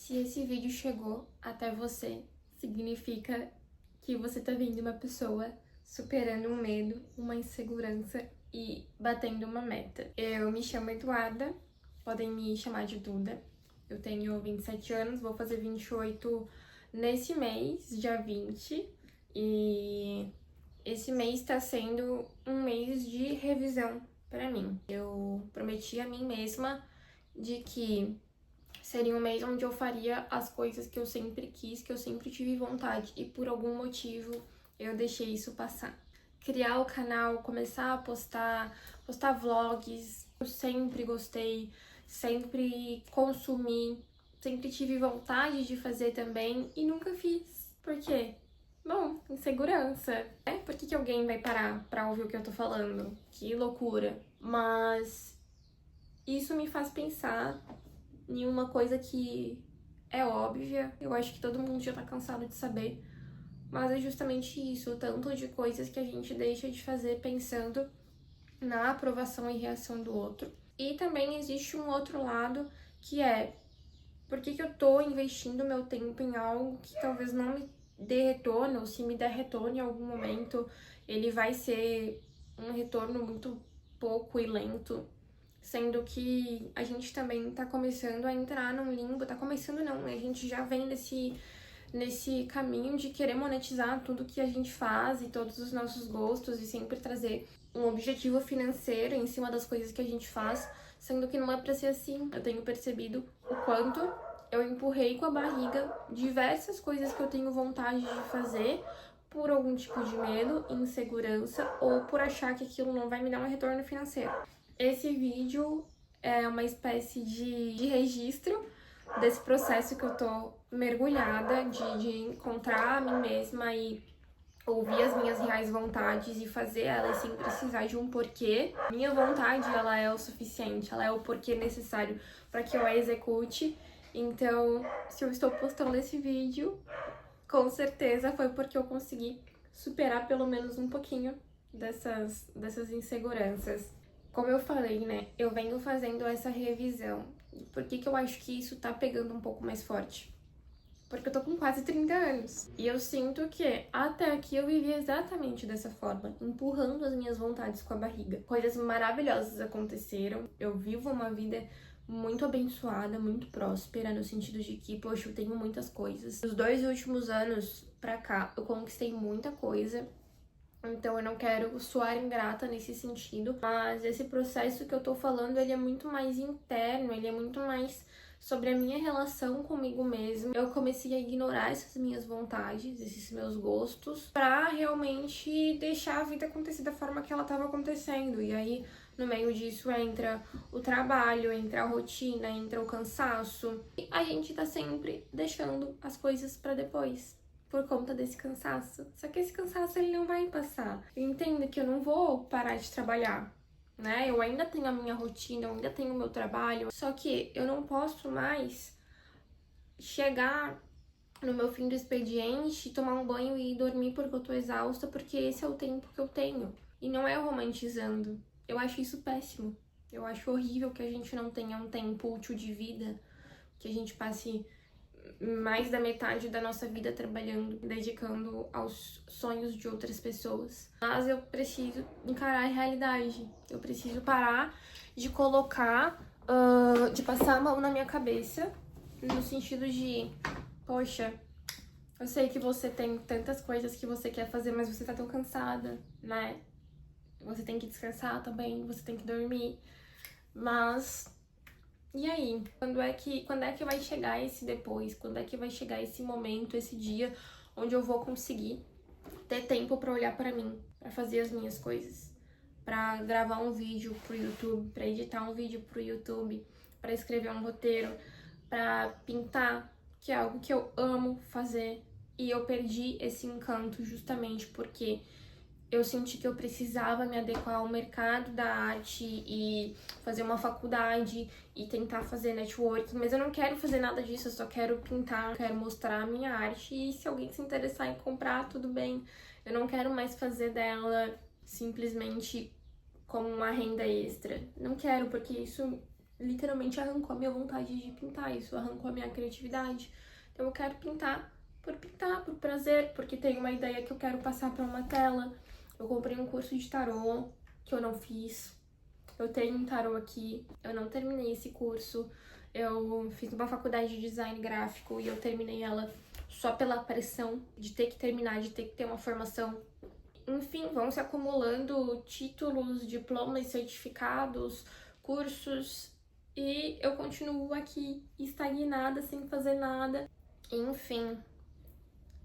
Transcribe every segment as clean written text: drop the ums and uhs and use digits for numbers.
Se esse vídeo chegou até você, significa que você tá vendo uma pessoa superando um medo, uma insegurança e batendo uma meta. Eu me chamo Eduarda, podem me chamar de Duda. Eu tenho 27 anos, vou fazer 28 nesse mês, dia 20. E esse mês tá sendo um mês de revisão pra mim. Eu prometi a mim mesma de que seria um mês onde eu faria as coisas que eu sempre quis, que eu sempre tive vontade e por algum motivo eu deixei isso passar. Criar o canal, começar a postar vlogs, eu sempre gostei, sempre consumi, sempre tive vontade de fazer também e nunca fiz. Por quê? Bom, insegurança, né? Por que alguém vai parar pra ouvir o que eu tô falando? Que loucura. Mas isso me faz pensar em uma coisa que é óbvia, eu acho que todo mundo já tá cansado de saber, mas é justamente isso, o tanto de coisas que a gente deixa de fazer pensando na aprovação e reação do outro. E também existe um outro lado, que é por que eu tô investindo meu tempo em algo que talvez não me dê retorno, ou se me der retorno em algum momento, ele vai ser um retorno muito pouco e lento, sendo que a gente também tá começando a entrar num limbo, tá começando não, né? A gente já vem nesse caminho de querer monetizar tudo que a gente faz e todos os nossos gostos e sempre trazer um objetivo financeiro em cima das coisas que a gente faz, sendo que não é pra ser assim. Eu tenho percebido o quanto eu empurrei com a barriga diversas coisas que eu tenho vontade de fazer por algum tipo de medo, insegurança ou por achar que aquilo não vai me dar um retorno financeiro. Esse vídeo é uma espécie de registro desse processo que eu tô mergulhada de encontrar a mim mesma e ouvir as minhas reais vontades e fazer elas sem precisar de um porquê. Minha vontade, ela é o suficiente, ela é o porquê necessário para que eu a execute. Então, se eu estou postando esse vídeo, com certeza foi porque eu consegui superar pelo menos um pouquinho dessas inseguranças. Como eu falei, né, eu venho fazendo essa revisão. Por que eu acho que isso tá pegando um pouco mais forte? Porque eu tô com quase 30 anos. E eu sinto que até aqui eu vivi exatamente dessa forma, empurrando as minhas vontades com a barriga. Coisas maravilhosas aconteceram. Eu vivo uma vida muito abençoada, muito próspera, no sentido de que, poxa, eu tenho muitas coisas. Nos 2 últimos anos pra cá, eu conquistei muita coisa. Então eu não quero soar ingrata nesse sentido, mas esse processo que eu tô falando, ele é muito mais interno, ele é muito mais sobre a minha relação comigo mesma. Eu comecei a ignorar essas minhas vontades, esses meus gostos, pra realmente deixar a vida acontecer da forma que ela tava acontecendo. E aí, no meio disso, entra o trabalho, entra a rotina, entra o cansaço. E a gente tá sempre deixando as coisas pra depois, por conta desse cansaço. Só que esse cansaço, ele não vai passar. Eu entendo que eu não vou parar de trabalhar, né? Eu ainda tenho a minha rotina, eu ainda tenho o meu trabalho, só que eu não posso mais chegar no meu fim do expediente, tomar um banho e dormir porque eu tô exausta, porque esse é o tempo que eu tenho. E não é romantizando. Eu acho isso péssimo. Eu acho horrível que a gente não tenha um tempo útil de vida, que a gente passe mais da metade da nossa vida trabalhando, dedicando aos sonhos de outras pessoas. Mas eu preciso encarar a realidade. Eu preciso parar de colocar, de passar a mão na minha cabeça, no sentido de, poxa, eu sei que você tem tantas coisas que você quer fazer, mas você tá tão cansada, né? Você tem que descansar também, você tem que dormir. Mas e aí, quando é que vai chegar esse depois? Quando é que vai chegar esse momento, esse dia onde eu vou conseguir ter tempo pra olhar pra mim, pra fazer as minhas coisas, pra gravar um vídeo pro YouTube, pra editar um vídeo pro YouTube, pra escrever um roteiro, pra pintar, que é algo que eu amo fazer. E eu perdi esse encanto justamente porque eu senti que eu precisava me adequar ao mercado da arte e fazer uma faculdade e tentar fazer networking, mas eu não quero fazer nada disso, eu só quero pintar, quero mostrar a minha arte e se alguém se interessar em comprar, tudo bem. Eu não quero mais fazer dela simplesmente como uma renda extra. Não quero, porque isso literalmente arrancou a minha vontade de pintar, isso arrancou a minha criatividade. Então eu quero pintar, por prazer, porque tem uma ideia que eu quero passar para uma tela. Eu comprei um curso de tarô que eu não fiz. Eu tenho um tarô aqui, eu não terminei esse curso. Eu fiz uma faculdade de design gráfico e eu terminei ela só pela pressão de ter que terminar, de ter que ter uma formação. Enfim, vão se acumulando títulos, diplomas, certificados, cursos, e eu continuo aqui estagnada, sem fazer nada. Enfim,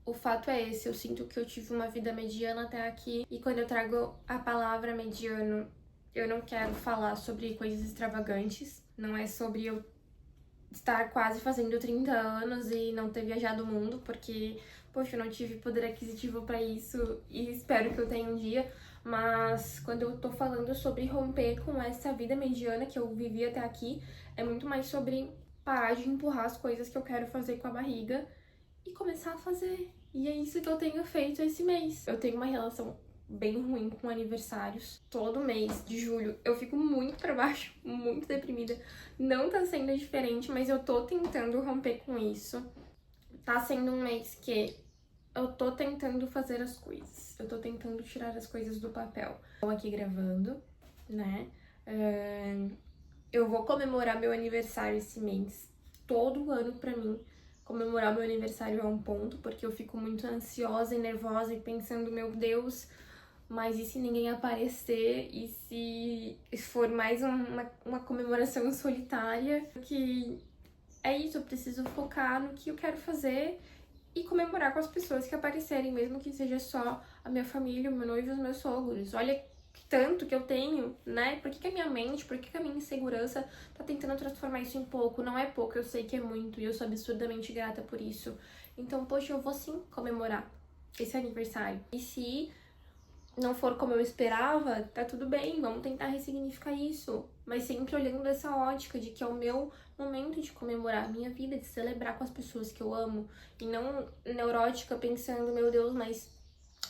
o fato é esse, eu sinto que eu tive uma vida mediana até aqui, e quando eu trago a palavra mediano, eu não quero falar sobre coisas extravagantes, não é sobre eu estar quase fazendo 30 anos e não ter viajado o mundo, porque, poxa, eu não tive poder aquisitivo pra isso e espero que eu tenha um dia. Mas quando eu tô falando sobre romper com essa vida mediana que eu vivi até aqui, é muito mais sobre parar de empurrar as coisas que eu quero fazer com a barriga e começar a fazer. E é isso que eu tenho feito esse mês. Eu tenho uma relação bem ruim com aniversários. Todo mês de julho eu fico muito pra baixo, muito deprimida. Não tá sendo diferente, mas eu tô tentando romper com isso. Tá sendo um mês que eu tô tentando fazer as coisas. Eu tô tentando tirar as coisas do papel. Tô aqui gravando, né? Eu vou comemorar meu aniversário esse mês. Todo ano pra mim, comemorar meu aniversário é um ponto, porque eu fico muito ansiosa e nervosa e pensando, meu Deus, mas e se ninguém aparecer? E se for mais uma comemoração solitária? Que é isso, eu preciso focar no que eu quero fazer e comemorar com as pessoas que aparecerem, mesmo que seja só a minha família, o meu noivo e os meus sogros. Olha que tanto que eu tenho, né? Por que a minha mente, por que a minha insegurança tá tentando transformar isso em pouco? Não é pouco, eu sei que é muito e eu sou absurdamente grata por isso. Então, poxa, eu vou sim comemorar esse aniversário. E se não for como eu esperava, tá tudo bem, vamos tentar ressignificar isso. Mas sempre olhando dessa ótica de que é o meu momento de comemorar a minha vida, de celebrar com as pessoas que eu amo. E não neurótica pensando, meu Deus, mas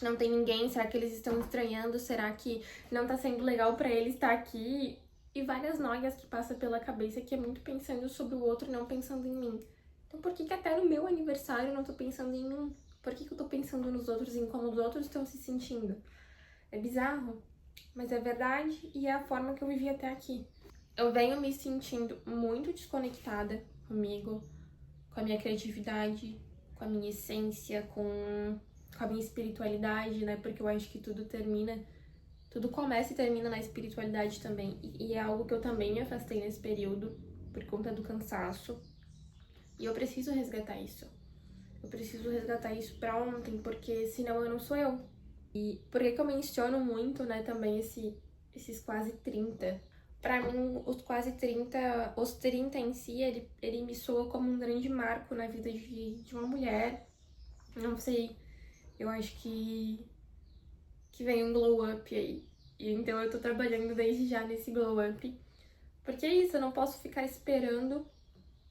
não tem ninguém, será que eles estão estranhando? Será que não tá sendo legal pra eles estar aqui? E várias noias que passam pela cabeça que é muito pensando sobre o outro e não pensando em mim. Então por que que até no meu aniversário eu não tô pensando em mim? Por que que eu tô pensando nos outros e em como os outros estão se sentindo? É bizarro, mas é verdade e é a forma que eu vivi até aqui. Eu venho me sentindo muito desconectada comigo, com a minha criatividade, com a minha essência, com a minha espiritualidade, né? Porque eu acho que tudo começa e termina na espiritualidade também. E é algo que eu também me afastei nesse período por conta do cansaço. E eu preciso resgatar isso. Eu preciso resgatar isso pra ontem, porque senão eu não sou eu. E por que eu menciono muito, né, também esses quase 30? Pra mim, os 30 em si, ele me soa como um grande marco na vida de uma mulher. Não sei, eu acho que vem um glow up aí. E então eu tô trabalhando desde já nesse glow up. Porque é isso, eu não posso ficar esperando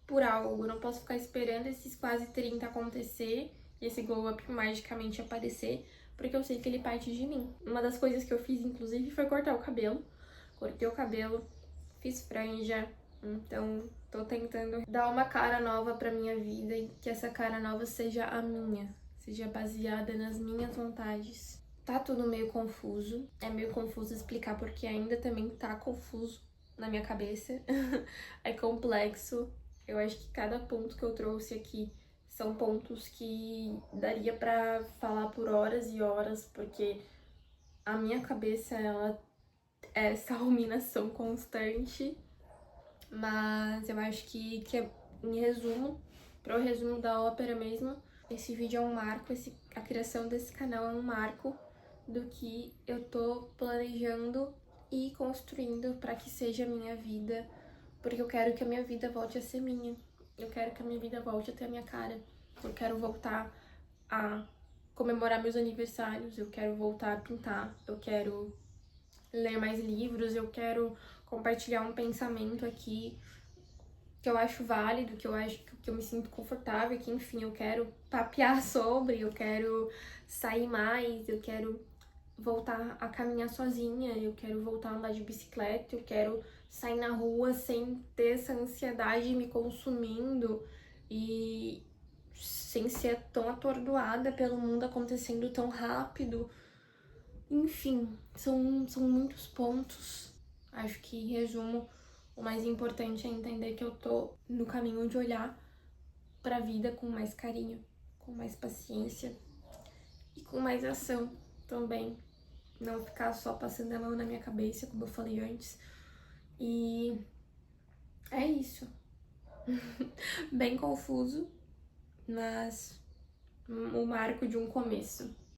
por algo, eu não posso ficar esperando esses quase 30 acontecer e esse glow up magicamente aparecer, porque eu sei que ele parte de mim. Uma das coisas que eu fiz, inclusive, foi cortar o cabelo. Cortei o cabelo, fiz franja, então tô tentando dar uma cara nova pra minha vida e que essa cara nova seja a minha, seja baseada nas minhas vontades. Tá tudo meio confuso, é meio confuso explicar porque ainda também tá confuso na minha cabeça, é complexo. Eu acho que cada ponto que eu trouxe aqui são pontos que daria pra falar por horas e horas, porque a minha cabeça, ela é essa ruminação constante. Mas eu acho que em resumo, para o resumo da ópera mesmo, esse vídeo é um marco, a criação desse canal é um marco do que eu tô planejando e construindo para que seja a minha vida, porque eu quero que a minha vida volte a ser minha. Eu quero que a minha vida volte a ter a minha cara. Eu quero voltar a comemorar meus aniversários, eu quero voltar a pintar, eu quero ler mais livros, eu quero compartilhar um pensamento aqui que eu acho válido, que eu acho que eu me sinto confortável, que enfim, eu quero papear sobre, eu quero sair mais, eu quero voltar a caminhar sozinha, eu quero voltar a andar de bicicleta, eu quero sair na rua sem ter essa ansiedade me consumindo e sem ser tão atordoada pelo mundo acontecendo tão rápido. Enfim, são muitos pontos. Acho que, em resumo, o mais importante é entender que eu tô no caminho de olhar pra vida com mais carinho, com mais paciência e com mais ação também. Não ficar só passando a mão na minha cabeça, como eu falei antes. E é isso. Bem confuso, mas o marco de um começo.